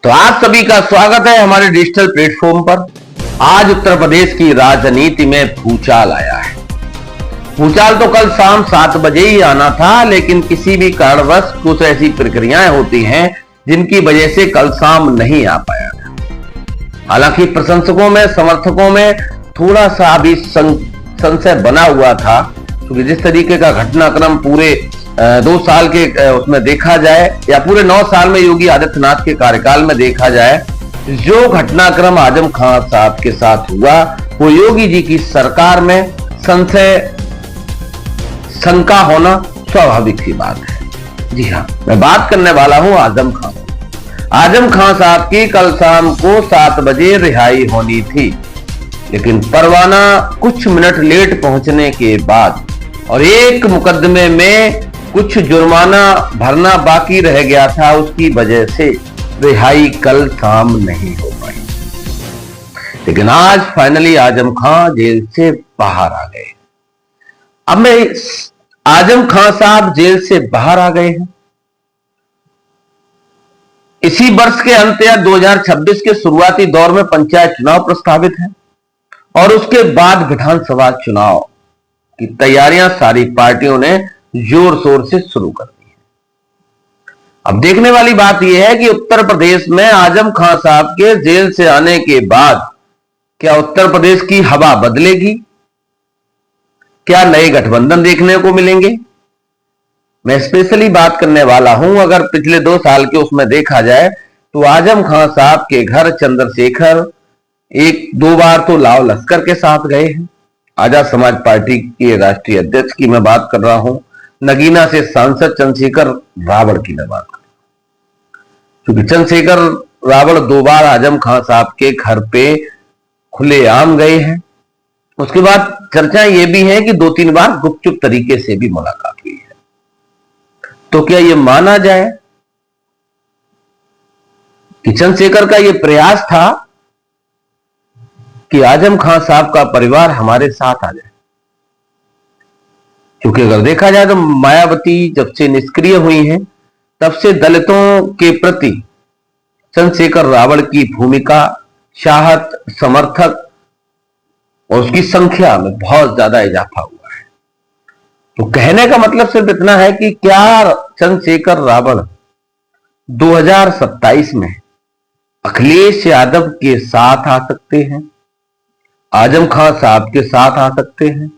तो आप सभी का स्वागत है हमारे डिजिटल प्लेटफॉर्म पर। आज उत्तर प्रदेश की राजनीति में भूचाल आया है। भूचाल तो कल शाम 7 बजे ही आना था, लेकिन किसी भी कारणवश कुछ ऐसी प्रक्रियाएं होती हैं जिनकी वजह से कल शाम नहीं आ पाया था। हालांकि प्रशंसकों में, समर्थकों में थोड़ा सा भी संशय बना हुआ था, क्योंकि जिस तरीके का घटनाक्रम पूरे 2 साल के उसमें देखा जाए या पूरे 9 साल में योगी आदित्यनाथ के कार्यकाल में देखा जाए, जो घटनाक्रम आजम खान साहब के साथ हुआ वो योगी जी की सरकार में संशय, शंका होना स्वाभाविक सी बात है। जी हाँ, मैं बात करने वाला हूं आजम खान। आजम खान साहब की कल शाम को 7 बजे रिहाई होनी थी, लेकिन परवाना कुछ मिनट लेट पहुंचने के बाद और एक मुकदमे में कुछ जुर्माना भरना बाकी रह गया था, उसकी वजह से रिहाई कल शाम नहीं हो पाई। लेकिन आज फाइनली आजम खान जेल से बाहर आ गए। अब मैं आजम खान साहब जेल से बाहर आ गए हैं। इसी वर्ष के अंत या 2026 के शुरुआती दौर में पंचायत चुनाव प्रस्तावित है और उसके बाद विधानसभा चुनाव की तैयारियां सारी पार्टियों ने जोर शोर से शुरू कर दी है। अब देखने वाली बात यह है कि उत्तर प्रदेश में आजम खान साहब के जेल से आने के बाद क्या उत्तर प्रदेश की हवा बदलेगी? क्या नए गठबंधन देखने को मिलेंगे? मैं स्पेशली बात करने वाला हूं, अगर पिछले 2 साल के उसमें देखा जाए तो आजम खान साहब के घर चंद्रशेखर 1-2 बार तो लाव लश्कर के साथ गए हैं। आजाद समाज पार्टी के राष्ट्रीय अध्यक्ष की मैं बात कर रहा हूं। नगीना से सांसद चंद्रशेखर रावल की मैं बात कर रहा हूं, क्योंकि चंद्रशेखर रावल 2 बार आजम खान साहब के घर पे खुलेआम गए हैं। उसके बाद चर्चा ये भी है कि 2-3 बार गुपचुप तरीके से भी मुलाकात हुई है। तो क्या यह माना जाए कि चंद्रशेखर का यह प्रयास था कि आजम खान साहब का परिवार हमारे साथ आ जाए? क्योंकि अगर देखा जाए तो मायावती जब से निष्क्रिय हुई हैं, तब से दलितों के प्रति चंद्रशेखर रावल की भूमिका, चाहत, समर्थक और उसकी संख्या में बहुत ज्यादा इजाफा हुआ है। तो कहने का मतलब सिर्फ इतना है कि क्या चंद्रशेखर रावल 2027 में अखिलेश यादव के साथ आ सकते हैं, आजम खान साहब के साथ आ सकते हैं?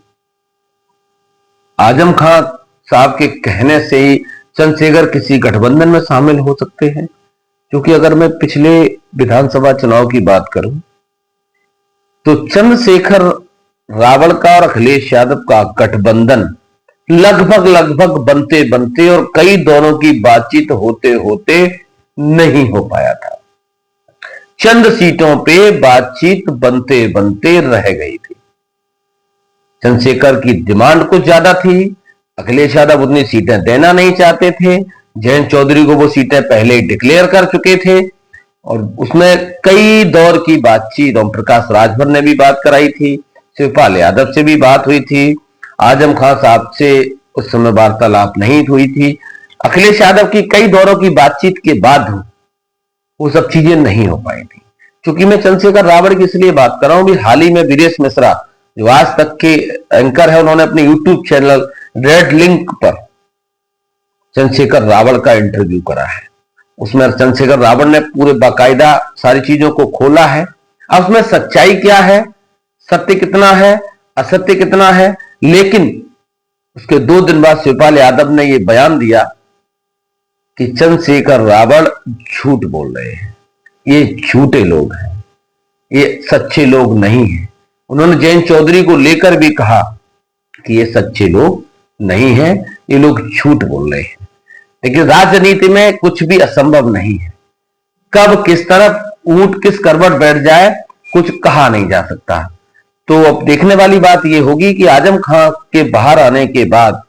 आजम खान साहब के कहने से ही चंद्रशेखर किसी गठबंधन में शामिल हो सकते हैं? क्योंकि अगर मैं पिछले विधानसभा चुनाव की बात करूं तो चंद्रशेखर रावल का और अखिलेश यादव का गठबंधन लगभग बनते बनते और कई दोनों की बातचीत होते होते नहीं हो पाया था। चंद सीटों पे बातचीत बनते बनते रह गई थी। चंद्रशेखर की डिमांड कुछ ज्यादा थी, अखिलेश यादव उतनी सीटें देना नहीं चाहते थे, जयंत चौधरी को वो सीटें पहले ही डिक्लेयर कर चुके थे और उसमें कई दौर की बातचीत, ओम प्रकाश राजभर ने भी बात कराई थी, शिवपाल यादव से भी बात हुई थी, आजम खान साहब से उस समय वार्तालाप नहीं हुई थी। अखिलेश यादव की कई दौरों की बातचीत के बाद वो सब चीजें नहीं हो पाई थी। क्योंकि मैं चंद्रशेखर रावल की इसलिए बात कर रहा हूं, हाल ही में वीरेश मिश्रा जो आज तक के एंकर है, उन्होंने अपने यूट्यूब चैनल रेड लिंक पर चंद्रशेखर रावल का इंटरव्यू करा है। उसमें चंद्रशेखर रावल ने पूरे बाकायदा सारी चीजों को खोला है। अब उसमें सच्चाई क्या है, सत्य कितना है, असत्य कितना है, लेकिन उसके 2 दिन बाद शिवपाल यादव ने यह बयान दिया कि चंद्रशेखर रावल झूठ बोल रहे हैं, ये झूठे लोग हैं, ये सच्चे लोग नहीं हैं। उन्होंने जयंत चौधरी को लेकर भी कहा कि ये सच्चे लोग नहीं हैं, ये लोग झूठ बोल रहे हैं। लेकिन राजनीति में कुछ भी असंभव नहीं है। कब किस तरफ ऊंट किस करवट बैठ जाए कुछ कहा नहीं जा सकता। तो अब देखने वाली बात यह होगी कि आजम खान के बाहर आने के बाद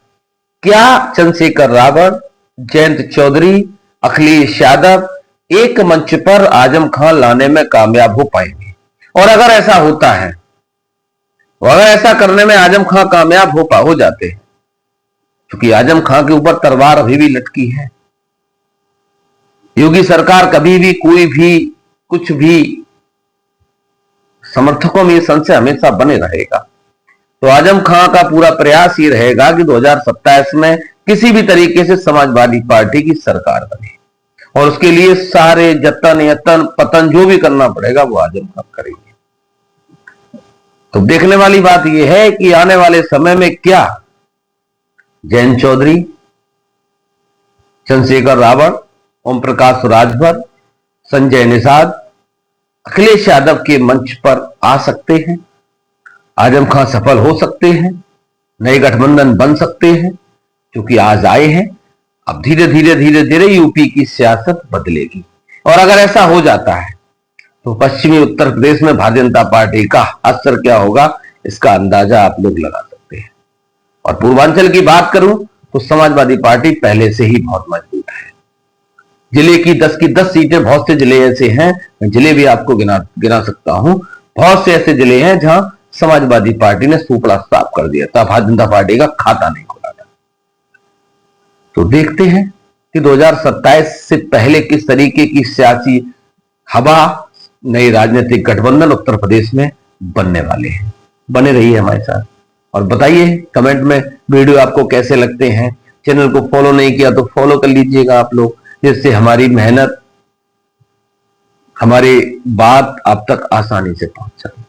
क्या चंद्रशेखर रावल, जयंत चौधरी, अखिलेश यादव एक मंच पर आजम खान लाने में कामयाब हो पाएंगे? और अगर ऐसा होता है, और अगर ऐसा करने में आजम खान कामयाब हो जाते हैं, क्योंकि आजम खान के ऊपर तलवार अभी भी लटकी है, योगी सरकार कभी भी कोई भी कुछ भी, समर्थकों में संशय हमेशा बने रहेगा। तो आजम खां का पूरा प्रयास ये रहेगा कि 2027 में किसी भी तरीके से समाजवादी पार्टी की सरकार बने, और उसके लिए सारे जतन यतन पतन जो भी करना पड़ेगा वो आजम खां करेंगे। तो देखने वाली बात यह है कि आने वाले समय में क्या जयंत चौधरी, चंद्रशेखर रावण, ओम प्रकाश राजभर, संजय निषाद, अखिलेश यादव के मंच पर आ सकते हैं, आजम खां सफल हो सकते हैं, नए गठबंधन बन सकते हैं, क्योंकि आज आए हैं। अब धीरे धीरे धीरे धीरे यूपी की सियासत बदलेगी, और अगर ऐसा हो जाता है तो पश्चिमी उत्तर प्रदेश में भारतीय जनता पार्टी का असर क्या होगा, इसका अंदाजा आप लोग लगा सकते हैं। और पूर्वांचल की बात करूं तो समाजवादी पार्टी पहले से ही बहुत मजबूत है। जिले की 10 सीटें, बहुत से जिले ऐसे हैं, मैं जिले भी आपको गिना सकता हूं, बहुत से ऐसे जिले हैं जहां समाजवादी पार्टी ने सूपड़ा साफ कर दिया था, भारतीय जनता पार्टी का खाता नहीं खुला था। तो देखते हैं कि 2027 से पहले किस तरीके की सियासी हवा, नई राजनीतिक गठबंधन उत्तर प्रदेश में बनने वाले हैं। बने रहिए हमारे साथ और बताइए कमेंट में वीडियो आपको कैसे लगते हैं। चैनल को फॉलो नहीं किया तो फॉलो कर लीजिएगा आप लोग, जिससे हमारी मेहनत, हमारी बात आप तक आसानी से पहुंच सके।